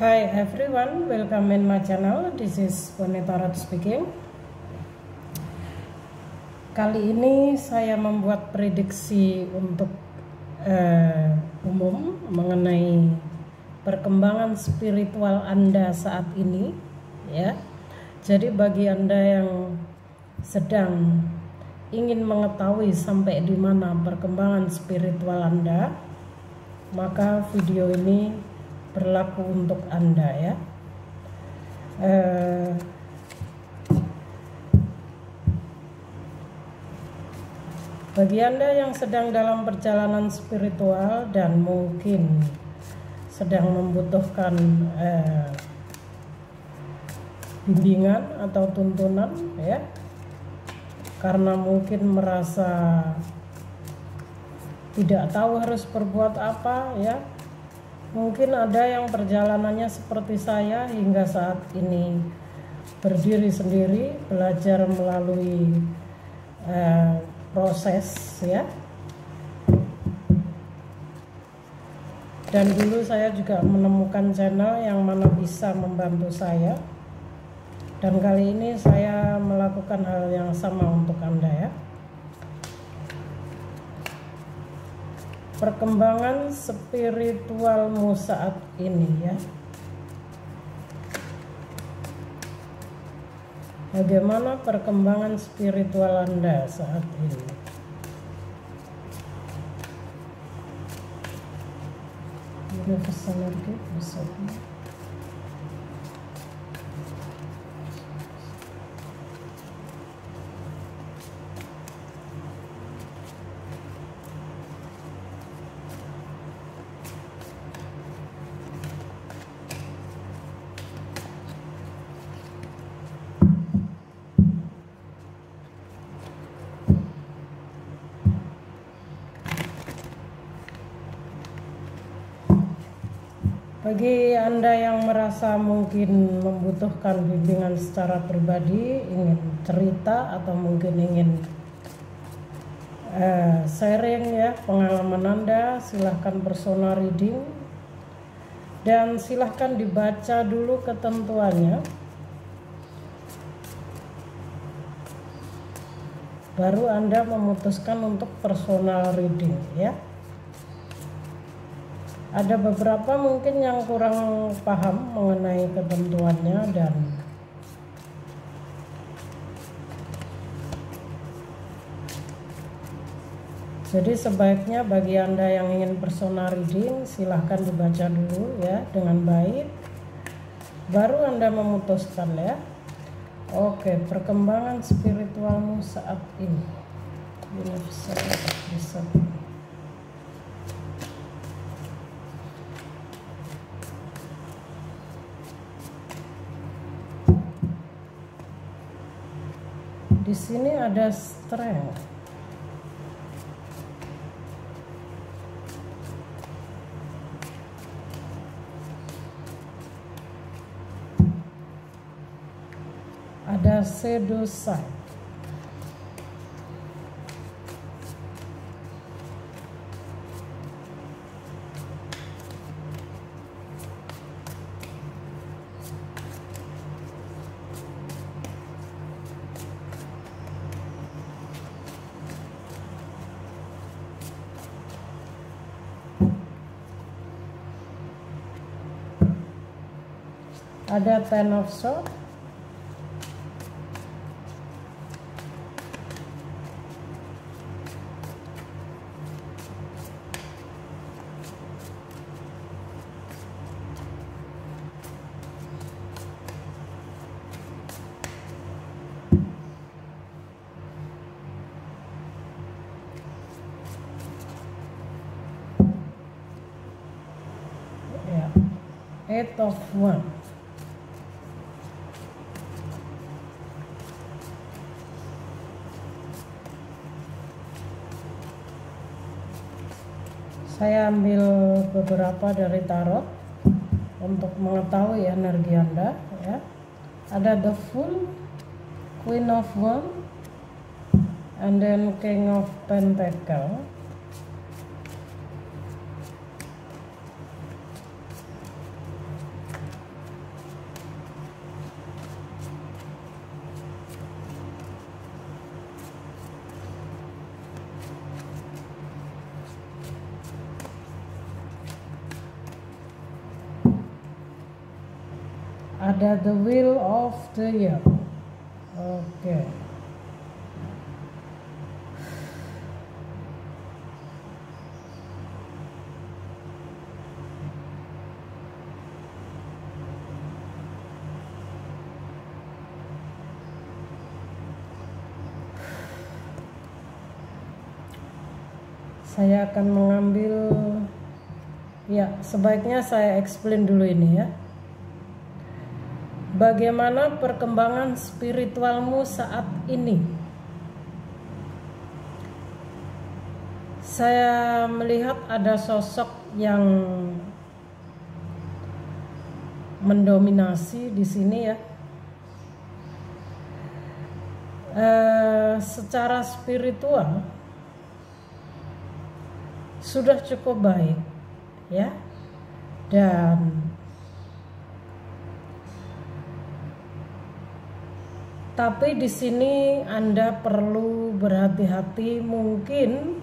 Hi everyone, welcome in my channel. This is Bonnie Tarot speaking. Kali ini saya membuat prediksi untuk umum mengenai perkembangan spiritual Anda saat ini, ya. Jadi bagi Anda yang sedang ingin mengetahui sampai di mana perkembangan spiritual Anda, maka video ini berlaku untuk Anda, ya. Bagi Anda yang sedang dalam perjalanan spiritual dan mungkin sedang membutuhkan bimbingan atau tuntunan, ya, karena mungkin merasa tidak tahu harus berbuat apa, ya. Mungkin ada yang perjalanannya seperti saya hingga saat ini berdiri sendiri, belajar melalui proses, ya. Dan dulu saya juga menemukan channel yang mana bisa membantu saya. Dan kali ini saya melakukan hal yang sama untuk Anda, ya. Perkembangan spiritualmu saat ini, ya. Bagaimana perkembangan spiritual Anda saat ini? Universal energy bersama. Bagi Anda yang merasa mungkin membutuhkan bimbingan secara pribadi, ingin cerita atau mungkin ingin sharing, ya, pengalaman Anda, silahkan personal reading dan silahkan dibaca dulu ketentuannya, baru Anda memutuskan untuk personal reading, ya. Ada beberapa mungkin yang kurang paham mengenai ketentuannya, dan jadi sebaiknya bagi Anda yang ingin personal reading silahkan dibaca dulu, ya, dengan baik, baru Anda memutuskan, ya. Oke, perkembangan spiritualmu saat ini. Bisa. Di sini ada strength. Ada shadow side. Ada Ten of Swords. Ya. Eight of Wands. Saya ambil beberapa dari tarot untuk mengetahui energi Anda, ya. Ada the Fool, Queen of Wands, and then King of Pentacles. Ada the wheel of the year. Oke. Saya akan mengambil, ya sebaiknya saya explain dulu ini ya. Bagaimana perkembangan spiritualmu saat ini? Saya melihat ada sosok yang mendominasi di sini ya. Secara spiritual sudah cukup baik ya, dan tapi di sini Anda perlu berhati-hati. Mungkin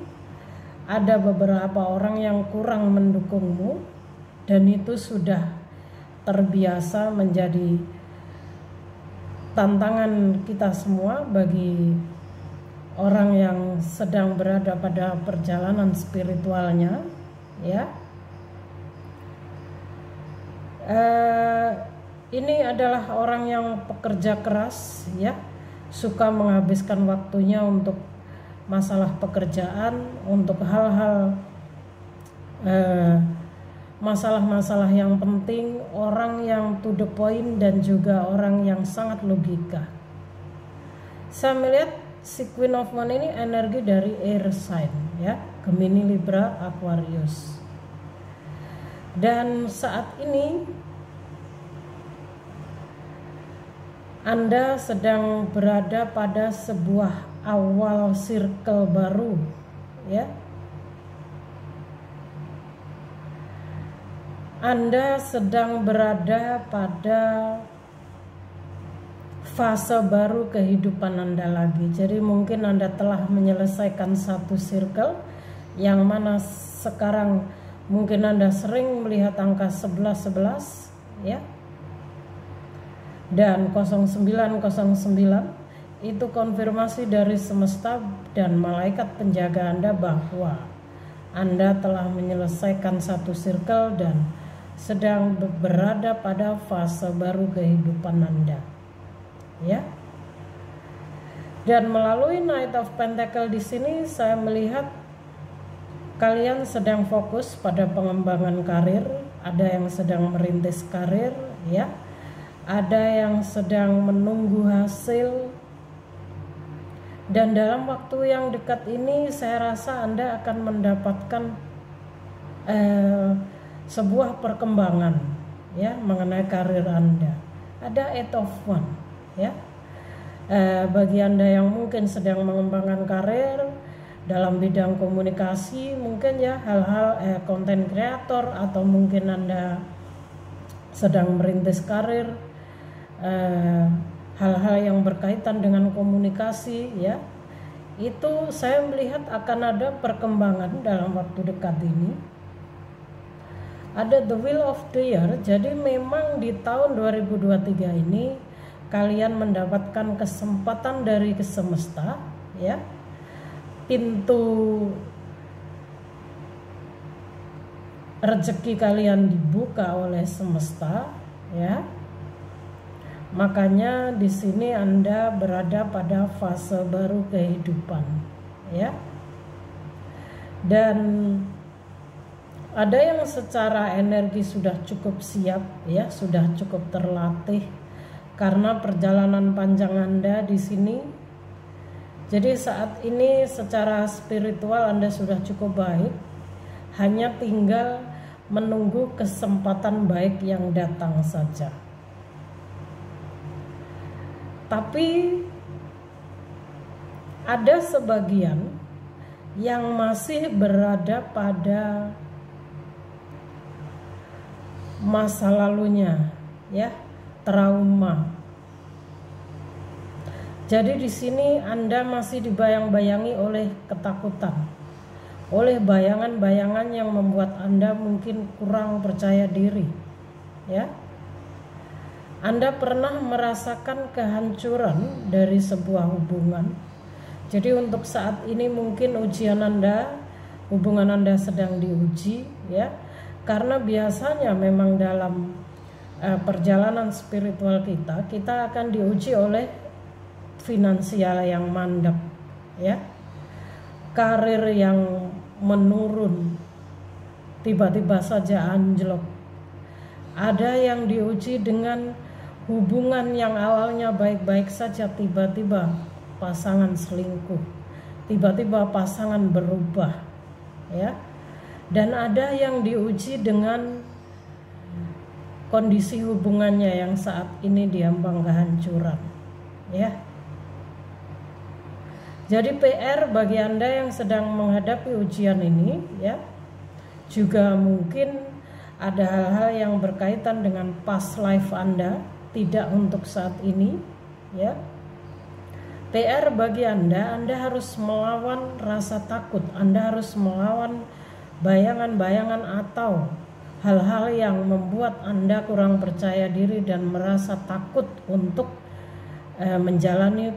ada beberapa orang yang kurang mendukungmu, dan itu sudah terbiasa menjadi tantangan kita semua bagi orang yang sedang berada pada perjalanan spiritualnya ya. Ini adalah orang yang pekerja keras ya, suka menghabiskan waktunya untuk masalah pekerjaan, untuk hal-hal masalah-masalah yang penting, orang yang to the point, dan juga orang yang sangat logika. Saya melihat si Queen of Wands ini energi dari air sign ya, Gemini, Libra, Aquarius. Dan saat ini Anda sedang berada pada sebuah awal circle baru ya. Anda sedang berada pada fase baru kehidupan Anda lagi. Jadi mungkin Anda telah menyelesaikan satu circle, yang mana sekarang mungkin Anda sering melihat angka 1111 ya. Dan 0909 itu konfirmasi dari semesta dan malaikat penjaga Anda bahwa Anda telah menyelesaikan satu circle dan sedang berada pada fase baru kehidupan Anda ya. Dan melalui Knight of Pentacle di sini saya melihat kalian sedang fokus pada pengembangan karir, ada yang sedang merintis karir ya, ada yang sedang menunggu hasil, dan dalam waktu yang dekat ini saya rasa Anda akan mendapatkan sebuah perkembangan ya mengenai karir Anda. Ada 8 of Wands ya. Bagi Anda yang mungkin sedang mengembangkan karir dalam bidang komunikasi, mungkin ya hal-hal content creator, atau mungkin Anda sedang merintis karir hal-hal yang berkaitan dengan komunikasi ya, itu saya melihat akan ada perkembangan dalam waktu dekat ini. Ada the wheel of the year, jadi memang di tahun 2023 ini kalian mendapatkan kesempatan dari semesta ya, pintu rezeki kalian dibuka oleh semesta ya. Makanya di sini Anda berada pada fase baru kehidupan ya. Dan ada yang secara energi sudah cukup siap ya, sudah cukup terlatih karena perjalanan panjang Anda di sini. Jadi saat ini secara spiritual Anda sudah cukup baik, hanya tinggal menunggu kesempatan baik yang datang saja. Tapi ada sebagian yang masih berada pada masa lalunya ya, trauma. Jadi di sini Anda masih dibayang-bayangi oleh ketakutan, oleh bayangan-bayangan yang membuat Anda mungkin kurang percaya diri ya. Anda pernah merasakan kehancuran dari sebuah hubungan. Jadi untuk saat ini mungkin ujian Anda, hubungan Anda sedang diuji, ya. Karena biasanya memang dalam perjalanan spiritual kita akan diuji oleh finansial yang mandek, ya. Karir yang menurun, tiba-tiba saja anjlok. Ada yang diuji dengan hubungan yang awalnya baik-baik saja, tiba-tiba pasangan selingkuh, tiba-tiba pasangan berubah, ya. Dan ada yang diuji dengan kondisi hubungannya yang saat ini diambang kehancuran, ya. Jadi PR bagi Anda yang sedang menghadapi ujian ini, ya, juga mungkin ada hal-hal yang berkaitan dengan past life Anda, tidak untuk saat ini, ya. PR bagi Anda harus melawan rasa takut, Anda harus melawan bayangan-bayangan atau hal-hal yang membuat Anda kurang percaya diri dan merasa takut untuk menjalani,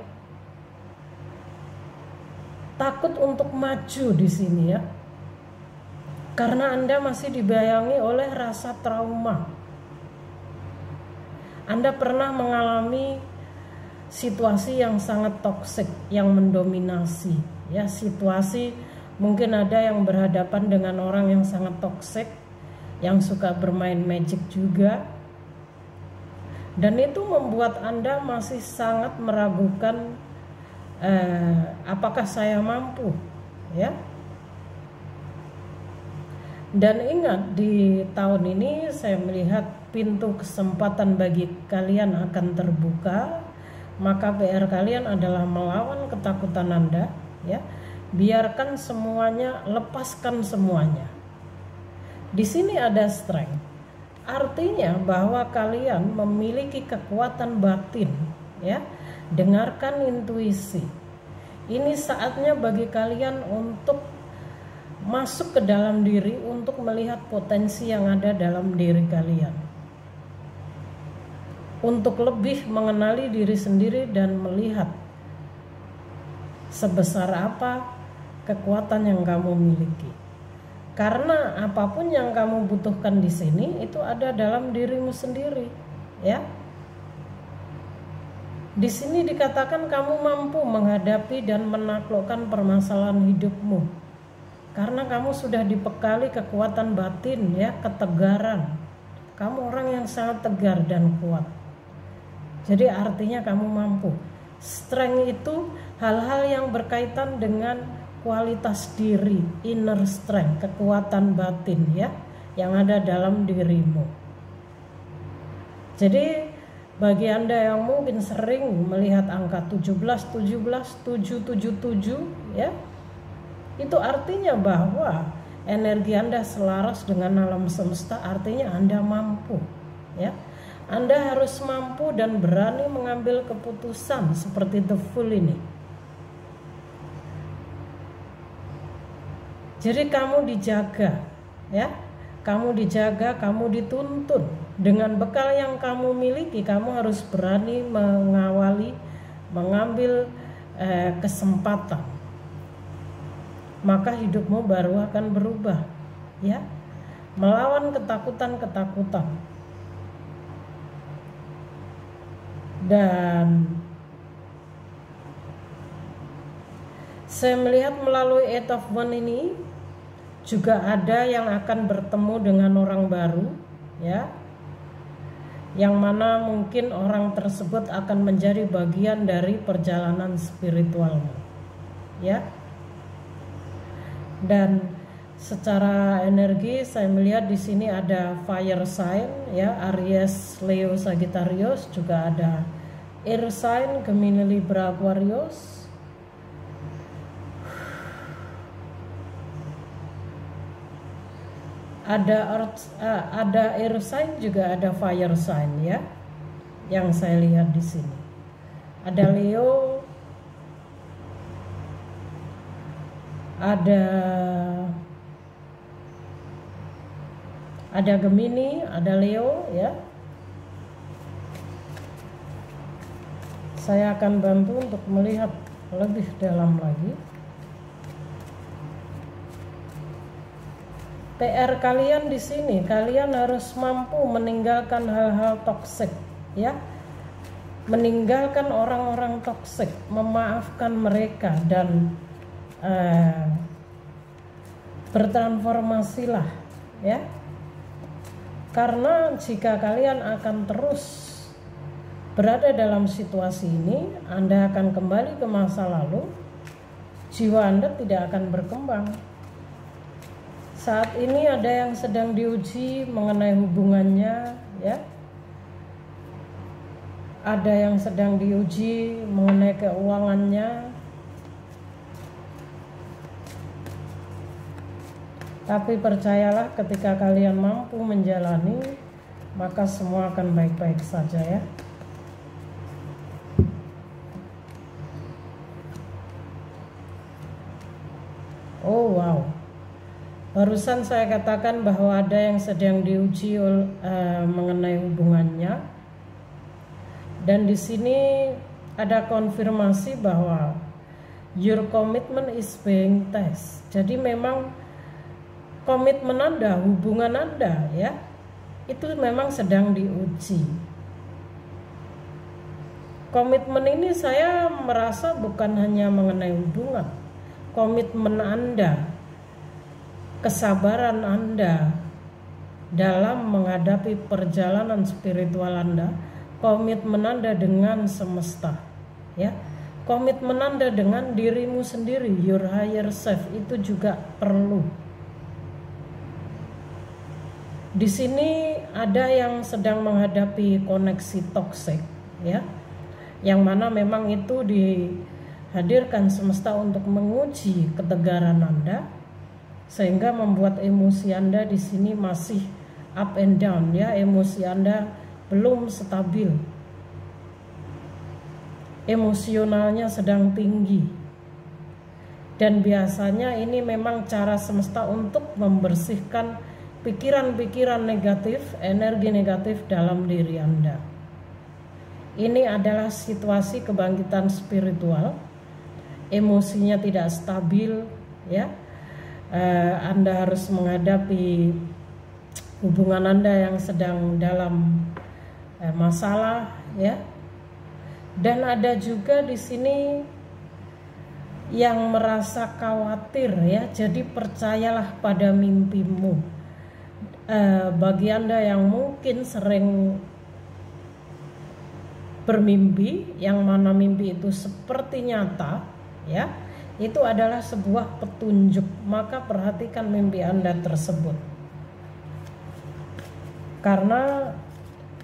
takut untuk maju di sini, ya. Karena Anda masih dibayangi oleh rasa trauma. Anda pernah mengalami situasi yang sangat toksik yang mendominasi, ya. Situasi mungkin ada yang berhadapan dengan orang yang sangat toksik, yang suka bermain magic juga. Dan itu membuat Anda masih sangat meragukan apakah saya mampu, ya. Dan ingat, di tahun ini saya melihat pintu kesempatan bagi kalian akan terbuka. Maka PR kalian adalah melawan ketakutan Anda, ya. Biarkan semuanya, lepaskan semuanya. Di sini ada strength. Artinya bahwa kalian memiliki kekuatan batin, ya. Dengarkan intuisi. Ini saatnya bagi kalian untuk masuk ke dalam diri, untuk melihat potensi yang ada dalam diri kalian, untuk lebih mengenali diri sendiri dan melihat sebesar apa kekuatan yang kamu miliki. Karena apapun yang kamu butuhkan di sini itu ada dalam dirimu sendiri, ya. Di sini dikatakan kamu mampu menghadapi dan menaklukkan permasalahan hidupmu. Karena kamu sudah dibekali kekuatan batin, ya, ketegaran. Kamu orang yang sangat tegar dan kuat. Jadi artinya kamu mampu. Strength itu hal-hal yang berkaitan dengan kualitas diri, inner strength, kekuatan batin, ya, yang ada dalam dirimu. Jadi bagi Anda yang mungkin sering melihat angka 17, 777, ya, itu artinya bahwa energi Anda selaras dengan alam semesta, artinya Anda mampu, ya. Anda harus mampu dan berani mengambil keputusan seperti The Fool ini. Jadi kamu dijaga, ya. Kamu dijaga, kamu dituntun. Dengan bekal yang kamu miliki, kamu harus berani mengawali, mengambil kesempatan. Maka hidupmu baru akan berubah, ya. Melawan ketakutan-ketakutan. Dan saya melihat melalui Eight of Wands ini juga ada yang akan bertemu dengan orang baru, ya, yang mana mungkin orang tersebut akan menjadi bagian dari perjalanan spiritualmu, ya. Dan secara energi saya melihat di sini ada fire sign, ya, Aries, Leo, Sagittarius, juga ada air sign, Gemini, Libra, Aquarius. Ada air sign, juga ada fire sign, ya, yang saya lihat di sini. Ada Leo, ada Gemini, ada Leo, ya. Saya akan bantu untuk melihat lebih dalam lagi. PR kalian di sini, kalian harus mampu meninggalkan hal-hal toksik, ya. Meninggalkan orang-orang toksik, memaafkan mereka dan bertransformasilah, ya. Karena jika kalian akan terus berada dalam situasi ini, Anda akan kembali ke masa lalu, jiwa Anda tidak akan berkembang. Saat ini ada yang sedang diuji mengenai hubungannya, ya. Ada yang sedang diuji mengenai keuangannya. Tapi percayalah, ketika kalian mampu menjalani, maka semua akan baik-baik saja, ya. Oh wow, barusan saya katakan bahwa ada yang sedang diuji mengenai hubungannya, dan di sini ada konfirmasi bahwa your commitment is being tested. Jadi memang komitmen Anda, hubungan Anda, ya, itu memang sedang diuji. Komitmen ini saya merasa bukan hanya mengenai hubungan. Komitmen Anda, kesabaran Anda dalam menghadapi perjalanan spiritual Anda, komitmen Anda dengan semesta, ya. Komitmen Anda dengan dirimu sendiri, your higher self, itu juga perlu. Di sini ada yang sedang menghadapi koneksi toksik, ya, yang mana memang itu dihadirkan semesta untuk menguji ketegaran Anda, sehingga membuat emosi Anda di sini masih up and down, ya. Emosi Anda belum stabil, emosionalnya sedang tinggi, dan biasanya ini memang cara semesta untuk membersihkan pikiran-pikiran negatif, energi negatif dalam diri Anda. Ini adalah situasi kebangkitan spiritual, emosinya tidak stabil, ya. Anda harus menghadapi hubungan Anda yang sedang dalam masalah, ya. Dan ada juga di sini yang merasa khawatir, ya. Jadi percayalah pada mimpimu. Bagi Anda yang mungkin sering bermimpi, yang mana mimpi itu seperti nyata, ya, itu adalah sebuah petunjuk. Maka perhatikan mimpi Anda tersebut, karena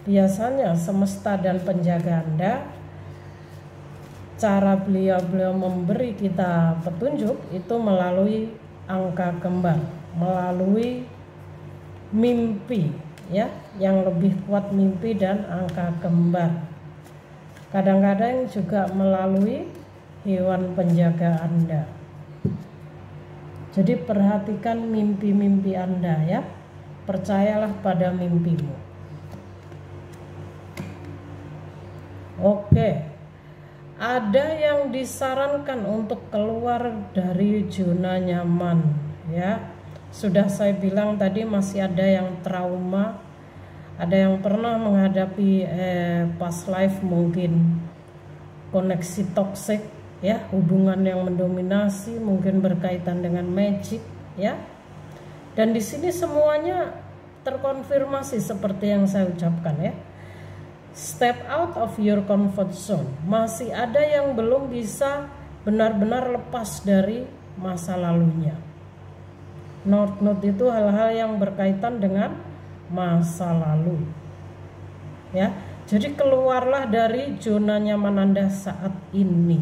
biasanya semesta dan penjaga Anda, cara beliau memberi kita petunjuk itu melalui angka kembar, melalui mimpi, ya, yang lebih kuat mimpi dan angka kembar. Kadang-kadang juga melalui hewan penjaga Anda. Jadi perhatikan mimpi-mimpi Anda, ya. Percayalah pada mimpimu. Oke. Ada yang disarankan untuk keluar dari zona nyaman, ya. Sudah saya bilang tadi, masih ada yang trauma, ada yang pernah menghadapi past life, mungkin koneksi toksik, ya, hubungan yang mendominasi, mungkin berkaitan dengan magic, ya. Dan di sini semuanya terkonfirmasi seperti yang saya ucapkan, ya. Step out of your comfort zone. Masih ada yang belum bisa benar-benar lepas dari masa lalunya. North Node itu hal-hal yang berkaitan dengan masa lalu, ya. Jadi keluarlah dari zona nyaman Anda saat ini.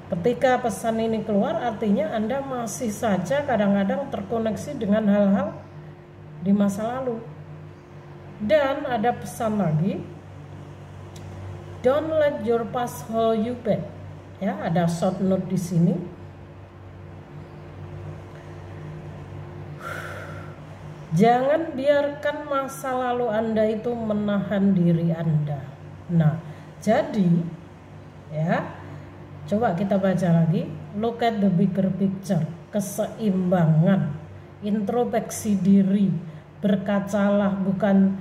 Ketika pesan ini keluar, artinya Anda masih saja kadang-kadang terkoneksi dengan hal-hal di masa lalu. Dan ada pesan lagi, don't let your past hold you back, ya. Ada short note di sini. Jangan biarkan masa lalu Anda itu menahan diri Anda. Nah, Jadi ya, coba kita baca lagi. Look at the bigger picture. Keseimbangan, introspeksi diri, berkacalah, bukan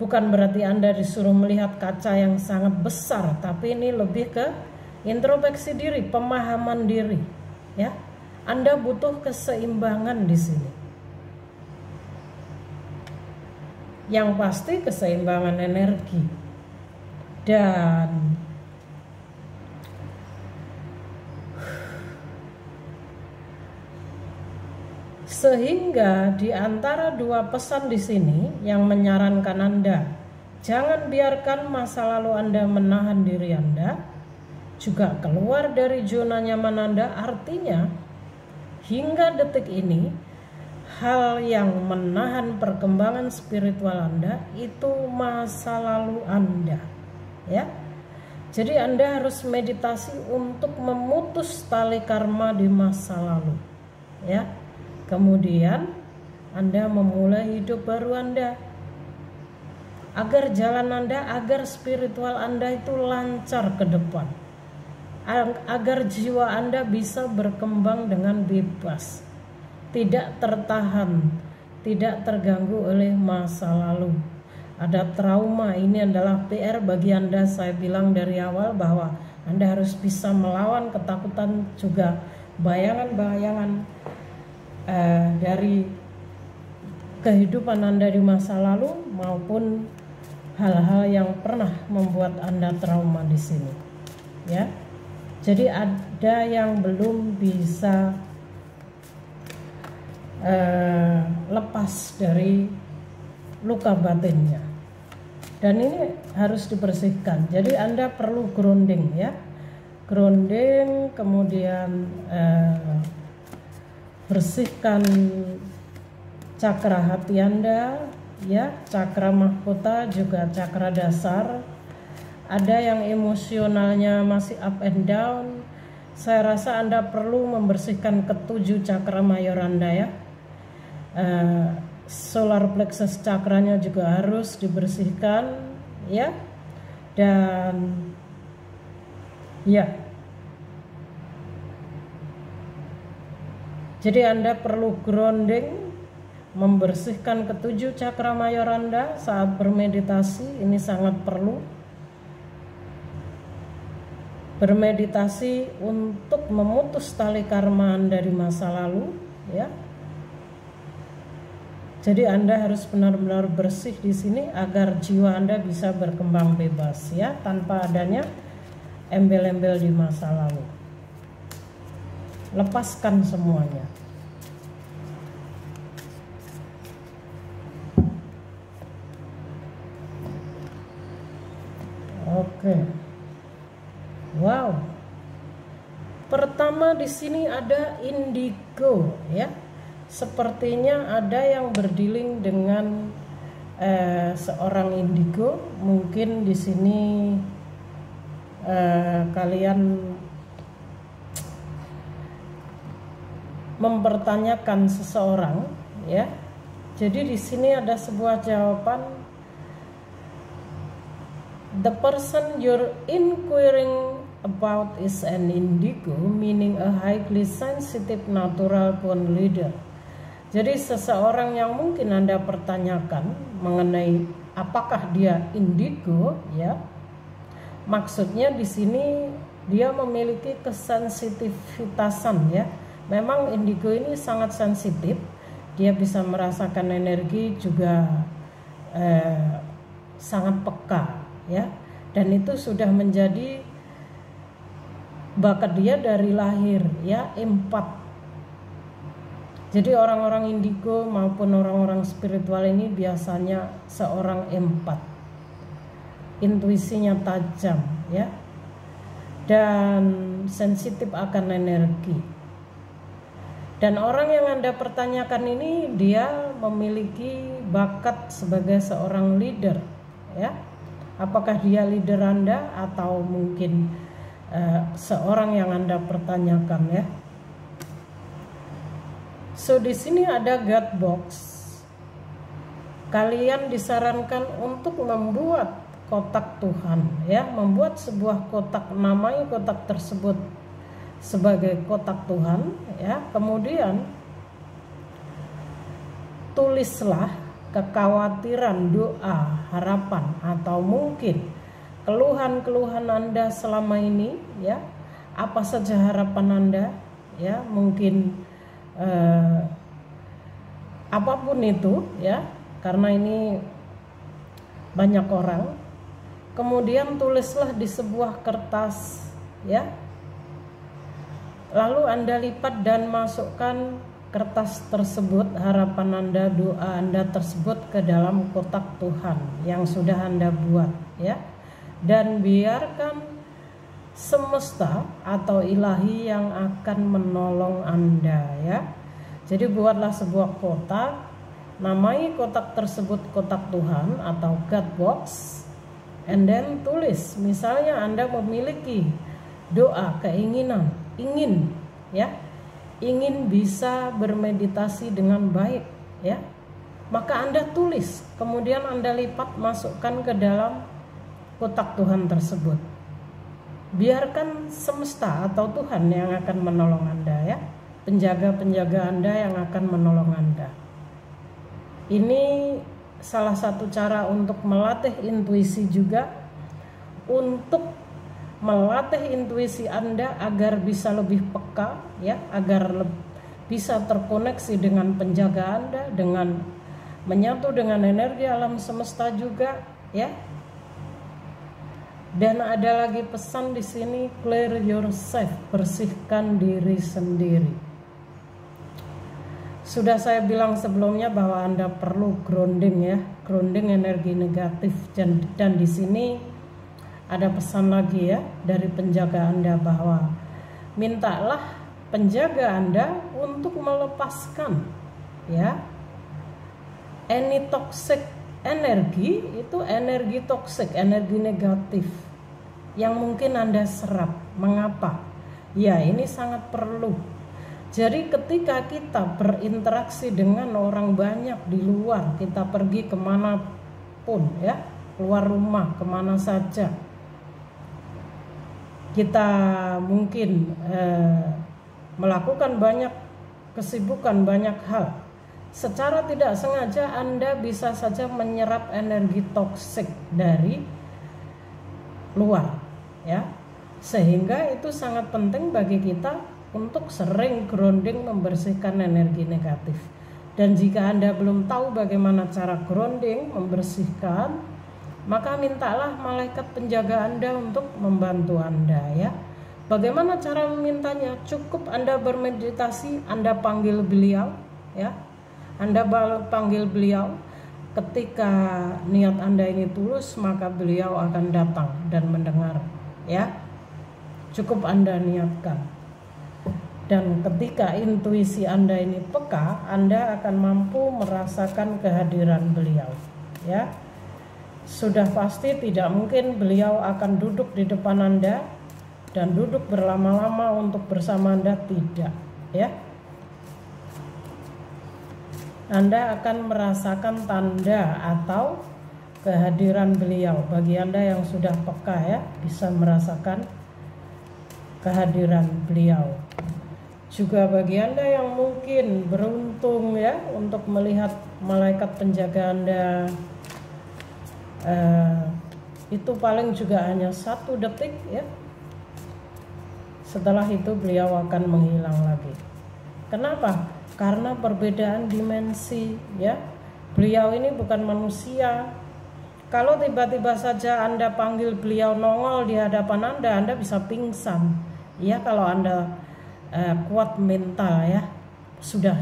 berarti Anda disuruh melihat kaca yang sangat besar, tapi ini lebih ke introspeksi diri, pemahaman diri ya. Anda butuh keseimbangan di sini. Yang pasti keseimbangan energi. Dan sehingga di antara dua pesan di sini yang menyarankan Anda, jangan biarkan masa lalu Anda menahan diri Anda, juga keluar dari zona nyaman Anda. Artinya hingga detik ini hal yang menahan perkembangan spiritual Anda itu masa lalu Anda ya. Jadi Anda harus meditasi untuk memutus tali karma di masa lalu ya. Kemudian Anda memulai hidup baru Anda, agar jalan Anda, agar spiritual Anda itu lancar ke depan, agar jiwa Anda bisa berkembang dengan bebas, tidak tertahan, tidak terganggu oleh masa lalu. Ada trauma, ini adalah PR bagi Anda. Saya bilang dari awal bahwa Anda harus bisa melawan ketakutan, juga bayangan-bayangan dari kehidupan Anda di masa lalu maupun hal-hal yang pernah membuat Anda trauma di sini ya. Jadi ada yang belum bisa lepas dari luka batinnya, dan ini harus dibersihkan. Jadi Anda perlu grounding ya, grounding, kemudian bersihkan cakra hati Anda ya, cakra mahkota, juga cakra dasar. Ada yang emosionalnya masih up and down, saya rasa Anda perlu membersihkan ketujuh cakra mayor Anda ya. Solar plexus cakranya juga harus dibersihkan ya. Dan ya, jadi Anda perlu grounding, membersihkan ketujuh cakra mayor Anda saat bermeditasi. Ini sangat perlu. Bermeditasi untuk memutus tali karma Anda di masa lalu ya. Jadi Anda harus benar-benar bersih di sini agar jiwa Anda bisa berkembang bebas ya, tanpa adanya embel-embel di masa lalu. Lepaskan semuanya. Oke. Wow. Pertama di sini ada indigo ya. Sepertinya ada yang berdealing dengan seorang indigo. Mungkin di sini kalian mempertanyakan seseorang ya. Jadi di sini ada sebuah jawaban. The person you're inquiring about is an indigo, meaning a highly sensitive natural born leader. Jadi seseorang yang mungkin Anda pertanyakan mengenai apakah dia indigo ya. Maksudnya di sini dia memiliki kesensitivitasan ya. Memang indigo ini sangat sensitif, dia bisa merasakan energi, juga sangat peka ya, dan itu sudah menjadi bakat dia dari lahir ya, empat. Jadi orang-orang indigo maupun orang-orang spiritual ini biasanya seorang empat, intuisinya tajam ya, dan sensitif akan energi. Dan orang yang Anda pertanyakan ini dia memiliki bakat sebagai seorang leader ya. Apakah dia leader Anda atau mungkin seorang yang Anda pertanyakan ya. So di sini ada God box. Kalian disarankan untuk membuat kotak Tuhan, ya, membuat sebuah kotak, namai kotak tersebut sebagai kotak Tuhan, ya. Kemudian tulislah kekhawatiran, doa, harapan, atau mungkin keluhan-keluhan Anda selama ini, ya. Apa saja harapan Anda, ya, mungkin apapun itu, ya, karena ini banyak orang. Kemudian tulislah di sebuah kertas, ya. Lalu Anda lipat dan masukkan kertas tersebut, harapan Anda, doa Anda tersebut ke dalam kotak Tuhan yang sudah Anda buat, ya. Dan biarkan semesta atau ilahi yang akan menolong Anda, ya. Jadi buatlah sebuah kotak, namai kotak tersebut kotak Tuhan atau God Box, and then tulis, misalnya Anda memiliki doa, keinginan, ingin bisa bermeditasi dengan baik, ya, maka Anda tulis, kemudian Anda lipat, masukkan ke dalam kotak Tuhan tersebut. Biarkan semesta atau Tuhan yang akan menolong Anda, ya, penjaga-penjaga Anda yang akan menolong Anda. Ini salah satu cara untuk melatih intuisi juga, untuk melatih intuisi Anda agar bisa lebih peka, ya, agar bisa terkoneksi dengan penjaga Anda, dengan menyatu dengan energi alam semesta juga, ya. Dan ada lagi pesan di sini, clear yourself, bersihkan diri sendiri. Sudah saya bilang sebelumnya bahwa Anda perlu grounding, ya, grounding energi negatif, dan di sini ada pesan lagi, ya, dari penjaga Anda bahwa mintalah penjaga Anda untuk melepaskan, ya, any toxic energi, itu energi toksik, energi negatif yang mungkin Anda serap. Mengapa? Ya, ini sangat perlu. Jadi ketika kita berinteraksi dengan orang banyak di luar, kita pergi kemanapun, ya, keluar rumah, kemana saja, kita mungkin melakukan banyak kesibukan, banyak hal. Secara tidak sengaja Anda bisa saja menyerap energi toksik dari luar, ya. Sehingga itu sangat penting bagi kita untuk sering grounding, membersihkan energi negatif. Dan jika Anda belum tahu bagaimana cara grounding, membersihkan, maka mintalah malaikat penjaga Anda untuk membantu Anda, ya. Bagaimana cara memintanya? Cukup Anda bermeditasi, Anda panggil beliau, ya. Anda panggil beliau, ketika niat Anda ini tulus, maka beliau akan datang dan mendengar, ya. Cukup Anda niatkan. Dan ketika intuisi Anda ini peka, Anda akan mampu merasakan kehadiran beliau, ya. Sudah pasti tidak mungkin beliau akan duduk di depan Anda dan duduk berlama-lama untuk bersama Anda, tidak, ya. Anda akan merasakan tanda atau kehadiran beliau. Bagi Anda yang sudah peka, ya, bisa merasakan kehadiran beliau. Juga bagi Anda yang mungkin beruntung, ya, untuk melihat malaikat penjaga Anda, itu paling juga hanya 1 detik, ya. Setelah itu beliau akan menghilang lagi. Kenapa? Karena perbedaan dimensi, ya. Beliau ini bukan manusia. Kalau tiba-tiba saja Anda panggil beliau nongol di hadapan Anda bisa pingsan. Ya, kalau Anda kuat mental, ya, sudah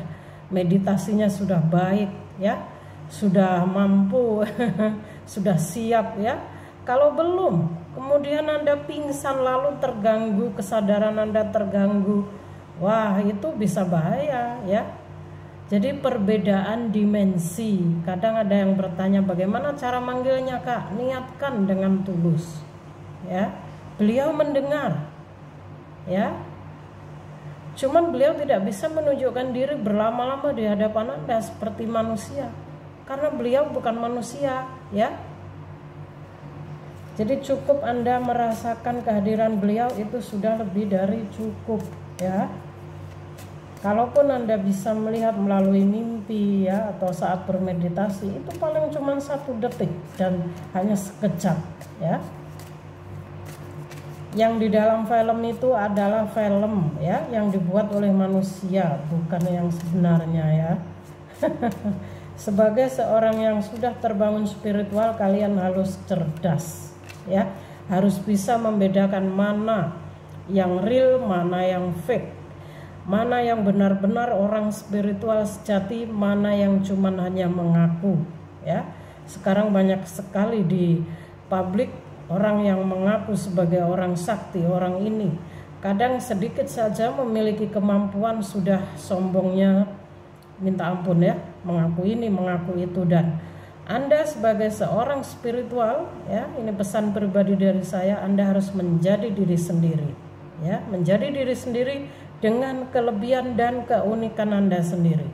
meditasinya sudah baik, ya, sudah mampu, sudah siap, ya. Kalau belum, kemudian Anda pingsan lalu terganggu, kesadaran Anda terganggu, wah, itu bisa bahaya, ya. Jadi perbedaan dimensi. Kadang ada yang bertanya, bagaimana cara manggilnya, Kak? Niatkan dengan tulus, ya. Beliau mendengar, ya. Cuman beliau tidak bisa menunjukkan diri berlama-lama di hadapan Anda seperti manusia, karena beliau bukan manusia, ya. Jadi cukup Anda merasakan kehadiran beliau itu sudah lebih dari cukup ya. Kalaupun Anda bisa melihat melalui mimpi ya atau saat bermeditasi, itu paling cuma 1 detik dan hanya sekejap ya. Yang di dalam film itu adalah film ya yang dibuat oleh manusia, bukan yang sebenarnya ya. Sebagai seorang yang sudah terbangun spiritual, kalian harus cerdas ya, harus bisa membedakan mana yang real, mana yang fake, mana yang benar-benar orang spiritual sejati, mana yang cuman hanya mengaku ya. Sekarang banyak sekali di publik orang yang mengaku sebagai orang sakti, orang ini. Kadang sedikit saja memiliki kemampuan sudah sombongnya minta ampun ya, mengaku ini, mengaku itu. Dan Anda sebagai seorang spiritual ya, ini pesan pribadi dari saya, Anda harus menjadi diri sendiri ya, menjadi diri sendiri dengan kelebihan dan keunikan Anda sendiri.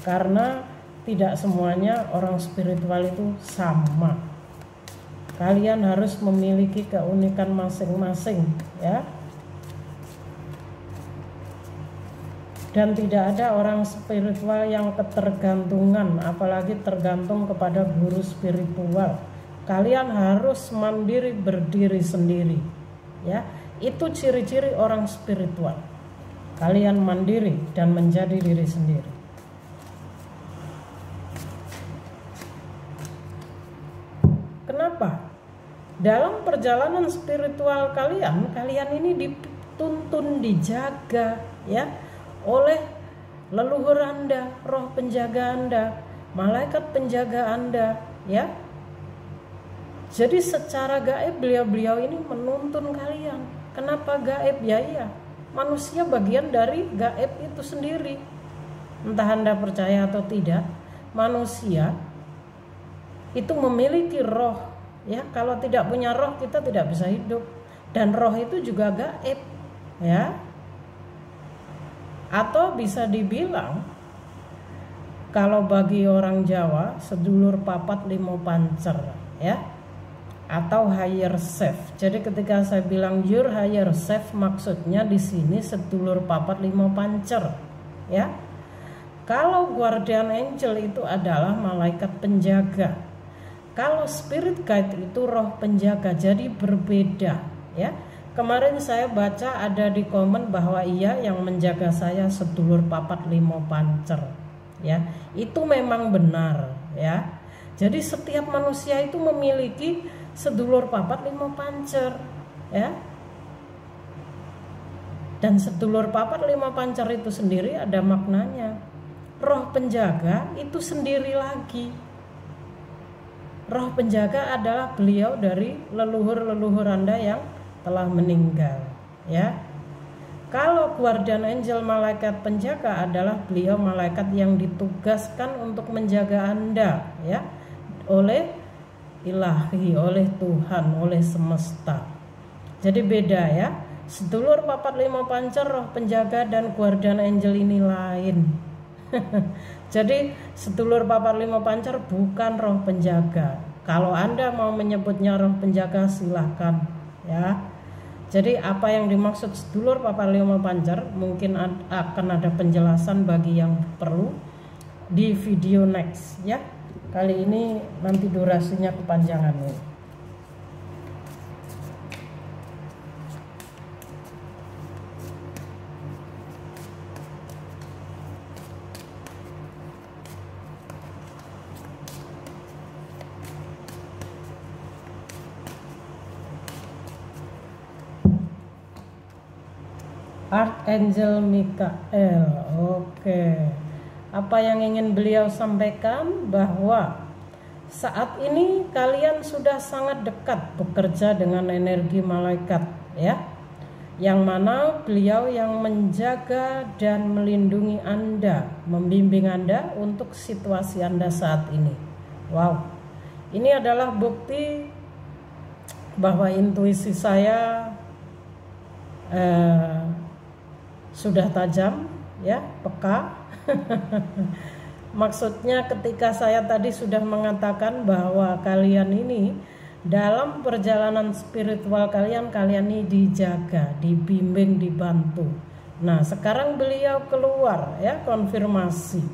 Karena tidak semuanya orang spiritual itu sama. Kalian harus memiliki keunikan masing-masing ya. Dan tidak ada orang spiritual yang ketergantungan, apalagi tergantung kepada guru spiritual. Kalian harus mandiri, berdiri sendiri ya. Itu ciri-ciri orang spiritual. Kalian mandiri dan menjadi diri sendiri. Kenapa? Dalam perjalanan spiritual kalian ini dituntun, dijaga ya oleh leluhur Anda, roh penjaga Anda, malaikat penjaga Anda ya. Jadi secara gaib beliau-beliau ini menuntun kalian. Kenapa gaib? Ya iya, manusia bagian dari gaib itu sendiri. Entah Anda percaya atau tidak, manusia itu memiliki roh ya. Kalau tidak punya roh, kita tidak bisa hidup. Dan roh itu juga gaib ya. Atau bisa dibilang, kalau bagi orang Jawa, sedulur papat limo pancer ya, atau higher self. Jadi ketika saya bilang your higher self, maksudnya di sini sedulur papat limo pancer ya. Kalau guardian angel itu adalah malaikat penjaga. Kalau spirit guide itu roh penjaga, jadi berbeda ya. Kemarin saya baca ada di komen bahwa iya yang menjaga saya sedulur papat limo pancer ya. Itu memang benar ya. Jadi setiap manusia itu memiliki sedulur papat limo pancer ya. Dan sedulur papat limo pancer itu sendiri ada maknanya. Roh penjaga itu sendiri lagi. Roh penjaga adalah beliau dari leluhur-leluhur Anda yang telah meninggal ya. Kalau guardian angel, malaikat penjaga, adalah beliau malaikat yang ditugaskan untuk menjaga Anda ya, oleh ilahi, oleh Tuhan, oleh semesta. Jadi beda ya. Sedulur papat limo pancer, roh penjaga, dan guardian angel ini lain. Jadi sedulur papat limo pancer bukan roh penjaga. Kalau Anda mau menyebutnya roh penjaga, silahkan ya. Jadi apa yang dimaksud sedulur papat limo pancer mungkin akan ada penjelasan bagi yang perlu di video next ya. Kali ini nanti durasinya kepanjangan nih. Archangel Mikael. Oke. Apa yang ingin beliau sampaikan? Bahwa saat ini kalian sudah sangat dekat bekerja dengan energi malaikat ya. Yang mana beliau yang menjaga dan melindungi Anda, membimbing Anda untuk situasi Anda saat ini. Wow. Ini adalah bukti bahwa intuisi saya sudah tajam ya, peka. Maksudnya ketika saya tadi sudah mengatakan bahwa kalian ini dalam perjalanan spiritual kalian ini dijaga, dibimbing, dibantu. Nah, sekarang beliau keluar ya, konfirmasi.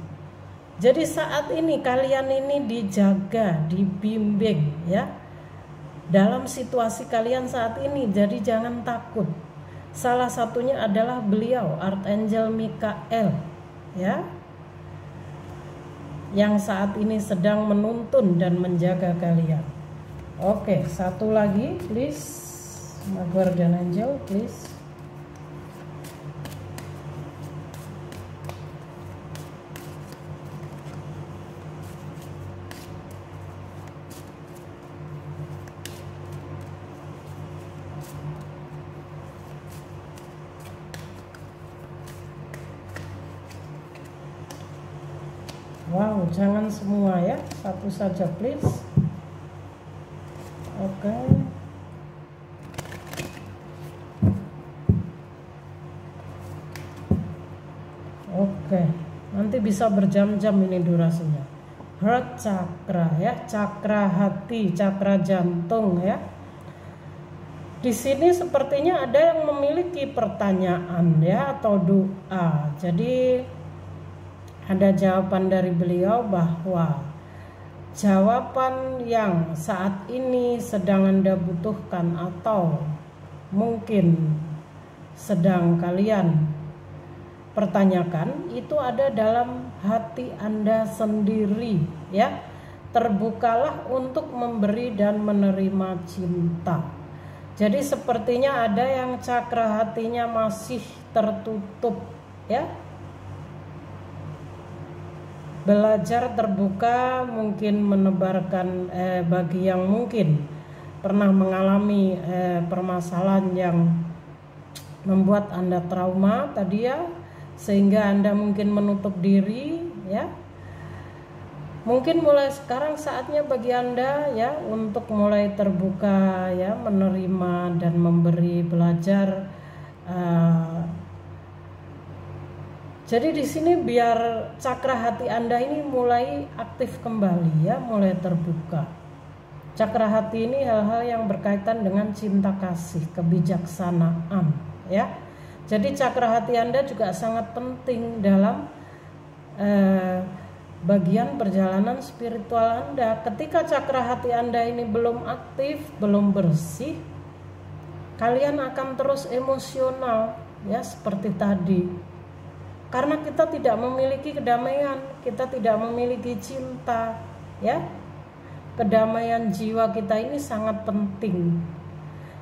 Jadi saat ini kalian ini dijaga, dibimbing ya, dalam situasi kalian saat ini. Jadi jangan takut. Salah satunya adalah beliau, Archangel Michael ya, yang saat ini sedang menuntun dan menjaga kalian. Oke, satu lagi please, my guardian angel please. Wow, jangan semua ya, satu saja please. Oke. Oke, nanti bisa berjam-jam ini durasinya. Heart chakra ya, cakra hati, cakra jantung ya. Di sini sepertinya ada yang memiliki pertanyaan ya, atau doa. Jadi ada jawaban dari beliau bahwa jawaban yang saat ini sedang Anda butuhkan atau mungkin sedang kalian pertanyakan itu ada dalam hati Anda sendiri ya. Terbukalah untuk memberi dan menerima cinta. Jadi sepertinya ada yang cakra hatinya masih tertutup ya. Belajar terbuka, mungkin menebarkan bagi yang mungkin pernah mengalami permasalahan yang membuat Anda trauma tadi ya, sehingga Anda mungkin menutup diri ya. Mungkin mulai sekarang saatnya bagi Anda ya untuk mulai terbuka ya, menerima dan memberi, belajar. Jadi di sini biar cakra hati Anda ini mulai aktif kembali ya, mulai terbuka. Cakra hati ini hal-hal yang berkaitan dengan cinta kasih, kebijaksanaan ya. Jadi cakra hati Anda juga sangat penting dalam bagian perjalanan spiritual Anda. Ketika cakra hati Anda ini belum aktif, belum bersih, kalian akan terus emosional ya, seperti tadi. Karena kita tidak memiliki kedamaian, kita tidak memiliki cinta ya. Kedamaian jiwa kita ini sangat penting.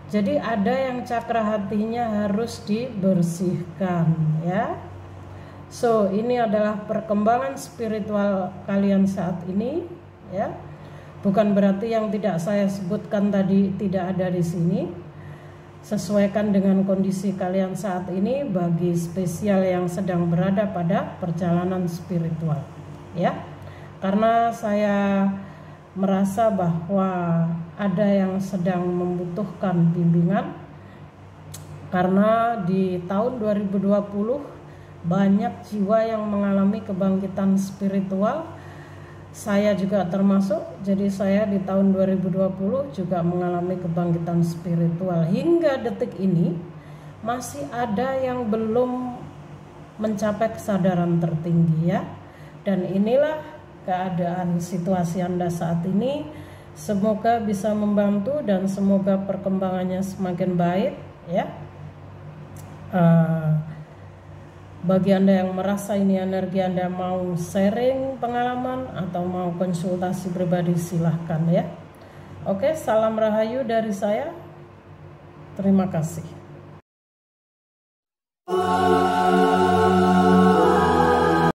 Jadi ada yang cakra hatinya harus dibersihkan ya. So, ini adalah perkembangan spiritual kalian saat ini ya. Bukan berarti yang tidak saya sebutkan tadi tidak ada di sini. Sesuaikan dengan kondisi kalian saat ini bagi spesial yang sedang berada pada perjalanan spiritual ya. Karena saya merasa bahwa ada yang sedang membutuhkan bimbingan, karena di tahun 2020 banyak jiwa yang mengalami kebangkitan spiritual. Saya juga termasuk. Jadi saya di tahun 2020 juga mengalami kebangkitan spiritual. Hingga detik ini masih ada yang belum mencapai kesadaran tertinggi ya. Dan inilah keadaan situasi Anda saat ini. Semoga bisa membantu dan semoga perkembangannya semakin baik ya. Bagi Anda yang merasa ini energi Anda mau sharing pengalaman atau mau konsultasi pribadi, silahkan ya. Oke, salam rahayu dari saya. Terima kasih.